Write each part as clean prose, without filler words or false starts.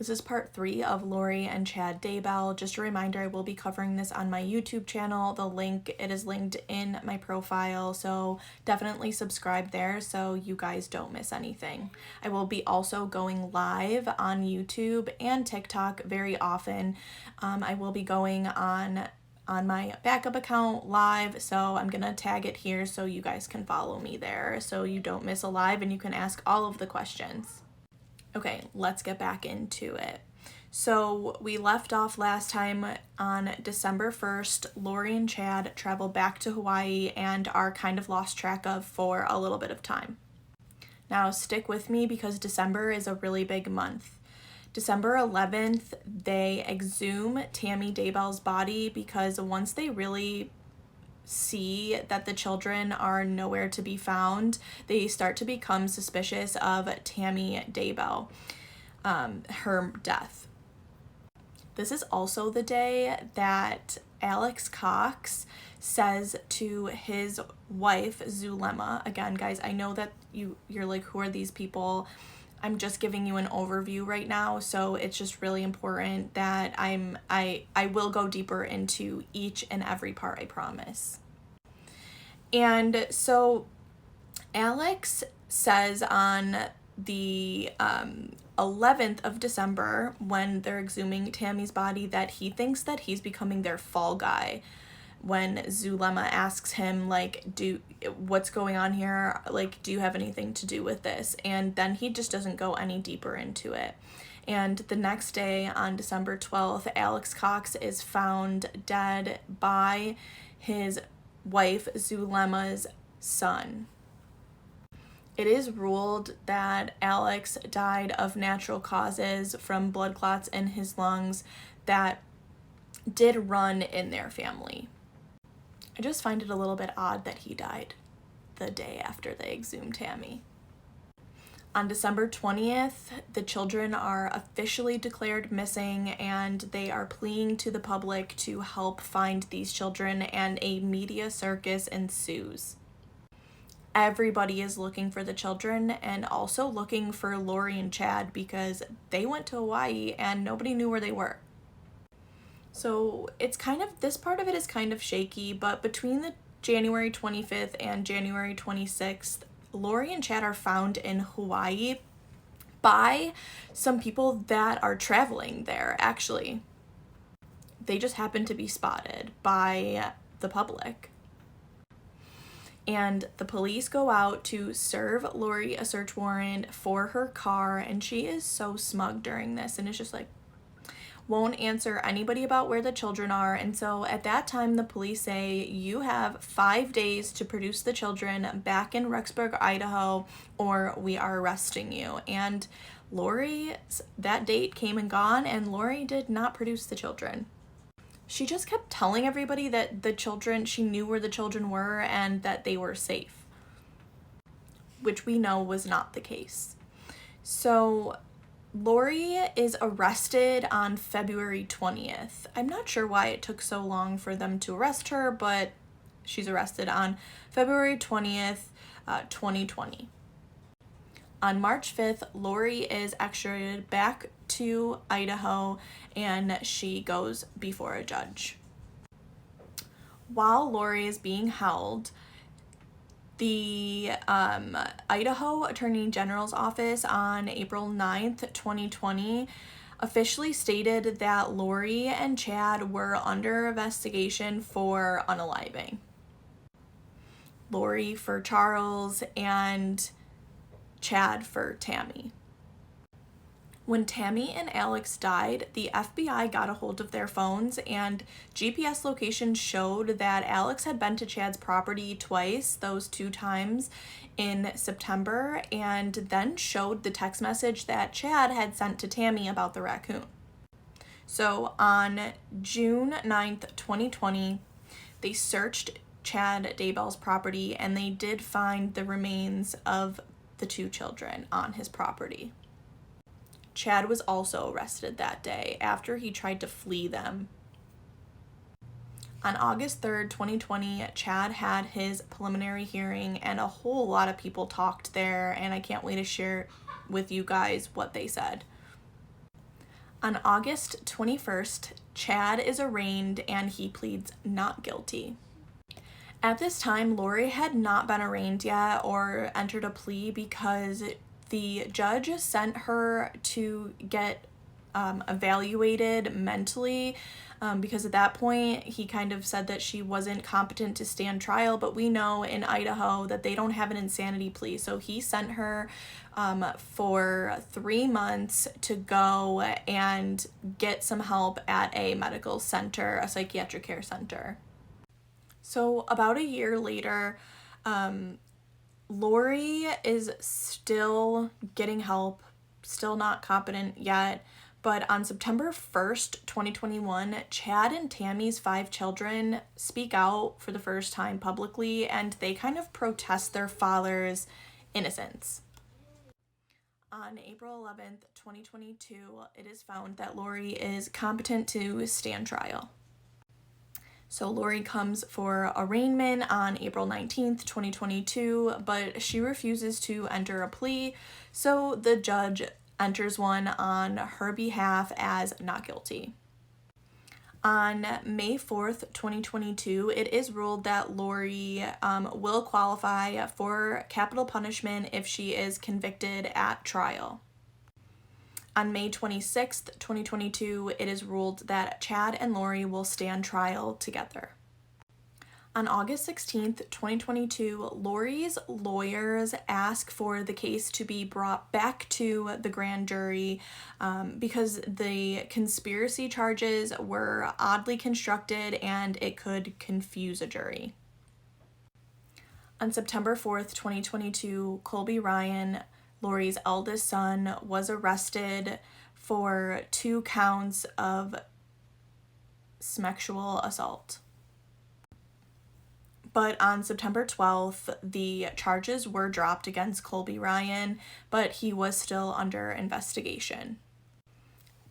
This is part 3 of Lori and Chad Daybell. Just a reminder, I will be covering this on my YouTube channel. It is linked in my profile, so definitely subscribe there so you guys don't miss anything. I will be also going live on YouTube and TikTok very often. I will be going on my backup account live, so I'm gonna tag it here so you guys can follow me there so you don't miss a live and you can ask all of the questions. Okay, let's get back into it. So we left off last time on December 1st. Lori and Chad traveled back to Hawaii and are kind of lost track of for a little bit of time. Now stick with me because December is a really big month. December 11th, they exhume Tammy Daybell's body because once they really see that the children are nowhere to be found, they start to become suspicious of Tammy Daybell, her death. This is also the day that Alex Cox says to his wife, Zulema, again, guys, I know that you're like, who are these people? I'm just giving you an overview right now, so it's just really important that I will go deeper into each and every part, I promise. And so Alex says on the 11th of December, when they're exhuming Tammy's body, that he thinks that he's becoming their fall guy. When Zulema asks him, like, what's going on here? Like, do you have anything to do with this? And then he just doesn't go any deeper into it. And the next day, on December 12th, Alex Cox is found dead by his wife, Zulema's son. It is ruled that Alex died of natural causes from blood clots in his lungs that did run in their family. I just find it a little bit odd that he died the day after they exhumed Tammy. On December 20th, the children are officially declared missing and they are pleading to the public to help find these children, and a media circus ensues. Everybody is looking for the children and also looking for Lori and Chad because they went to Hawaii and nobody knew where they were. So this part of it is kind of shaky, but between the January 25th and January 26th, Lori and Chad are found in Hawaii by some people that are traveling there, actually. They just happen to be spotted by the public. And the police go out to serve Lori a search warrant for her car, and she is so smug during this, and it's just like, won't answer anybody about where the children are. And so at that time, the police say, you have 5 days to produce the children back in Rexburg, Idaho, or we are arresting you. And Lori, that date came and gone, and Lori did not produce the children. She just kept telling everybody that she knew where the children were and that they were safe, which we know was not the case. So Lori is arrested on February 20th. I'm not sure why it took so long for them to arrest her, but she's arrested on February 20th, 2020. On March 5th, Lori is extradited back to Idaho and she goes before a judge. While Lori is being held, the Idaho Attorney General's office on April 9th, 2020 officially stated that Lori and Chad were under investigation for unaliving. Lori for Charles and Chad for Tammy. When Tammy and Alex died, the FBI got a hold of their phones, and GPS location showed that Alex had been to Chad's property twice, those 2 times in September, and then showed the text message that Chad had sent to Tammy about the raccoon. So on June 9th, 2020, they searched Chad Daybell's property and they did find the remains of the 2 children on his property. Chad was also arrested that day after he tried to flee them. On August 3rd, 2020, Chad had his preliminary hearing and a whole lot of people talked there, and I can't wait to share with you guys what they said. On August 21st, Chad is arraigned and he pleads not guilty. At this time, Lori had not been arraigned yet or entered a plea because the judge sent her to get evaluated mentally, because at that point he kind of said that she wasn't competent to stand trial, but we know in Idaho that they don't have an insanity plea, so he sent her for 3 months to go and get some help at a medical center, a psychiatric care center. So about a year later, Lori is still getting help, still not competent yet, but on September 1st, 2021, Chad and Tammy's 5 children speak out for the first time publicly, and they kind of protest their father's innocence. On April 11th, 2022, it is found that Lori is competent to stand trial. So Lori comes for arraignment on April 19th, 2022, but she refuses to enter a plea, so the judge enters one on her behalf as not guilty. On May 4th, 2022, it is ruled that Lori will qualify for capital punishment if she is convicted at trial. On May 26th, 2022, it is ruled that Chad and Lori will stand trial together. On August 16th, 2022, Lori's lawyers ask for the case to be brought back to the grand jury because the conspiracy charges were oddly constructed and it could confuse a jury. On September 4th, 2022, Colby Ryan, Lori's eldest son, was arrested for 2 counts of sexual assault. But on September 12th, the charges were dropped against Colby Ryan, but he was still under investigation.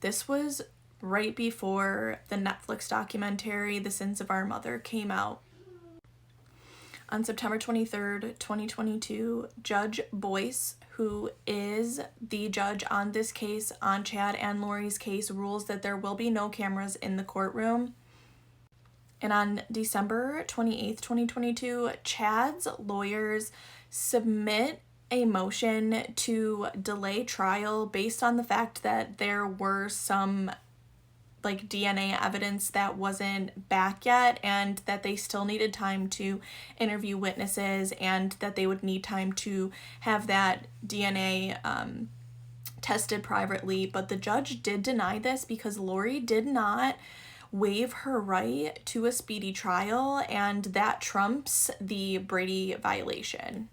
This was right before the Netflix documentary, The Sins of Our Mother, came out. On September 23rd, 2022, Judge Boyce, who is the judge on this case, on Chad and Lori's case, rules that there will be no cameras in the courtroom. And on December 28th, 2022, Chad's lawyers submit a motion to delay trial based on the fact that there were some DNA evidence that wasn't back yet, and that they still needed time to interview witnesses, and that they would need time to have that DNA tested privately. But the judge did deny this because Lori did not waive her right to a speedy trial, and that trumps the Brady violation.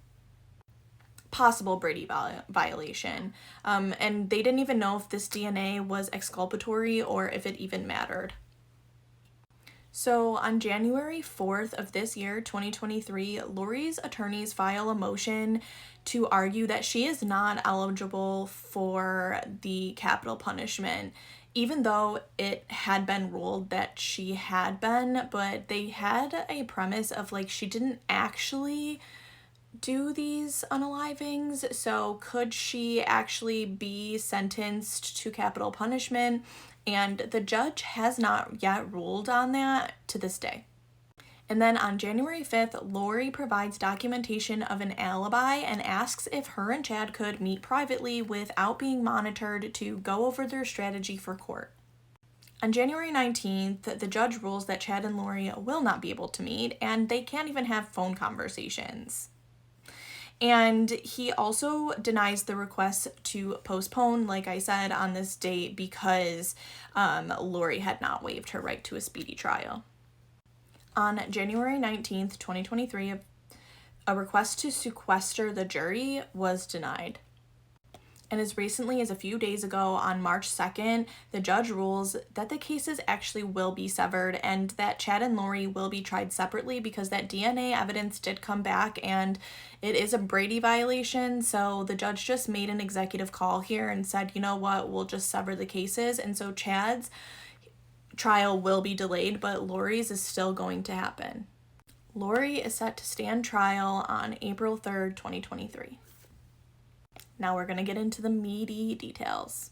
Possible Brady violation. And they didn't even know if this DNA was exculpatory or if it even mattered. So on January 4th of this year, 2023, Lori's attorneys file a motion to argue that she is not eligible for the capital punishment, even though it had been ruled that she had been. But they had a premise of she didn't actually do these unalivings, so could she actually be sentenced to capital punishment? And the judge has not yet ruled on that to this day. And then on January 5th, Lori provides documentation of an alibi and asks if her and Chad could meet privately without being monitored to go over their strategy for court. On January 19th, the judge rules that Chad and Lori will not be able to meet, and they can't even have phone conversations. And he also denies the request to postpone, like I said, on this date because Lori had not waived her right to a speedy trial. On January 19th, 2023, a request to sequester the jury was denied. And as recently as a few days ago, on March 2nd, the judge rules that the cases actually will be severed and that Chad and Lori will be tried separately because that DNA evidence did come back and it is a Brady violation. So the judge just made an executive call here and said, you know what, we'll just sever the cases. And so Chad's trial will be delayed, but Lori's is still going to happen. Lori is set to stand trial on April 3rd, 2023. Now we're going to get into the meaty details.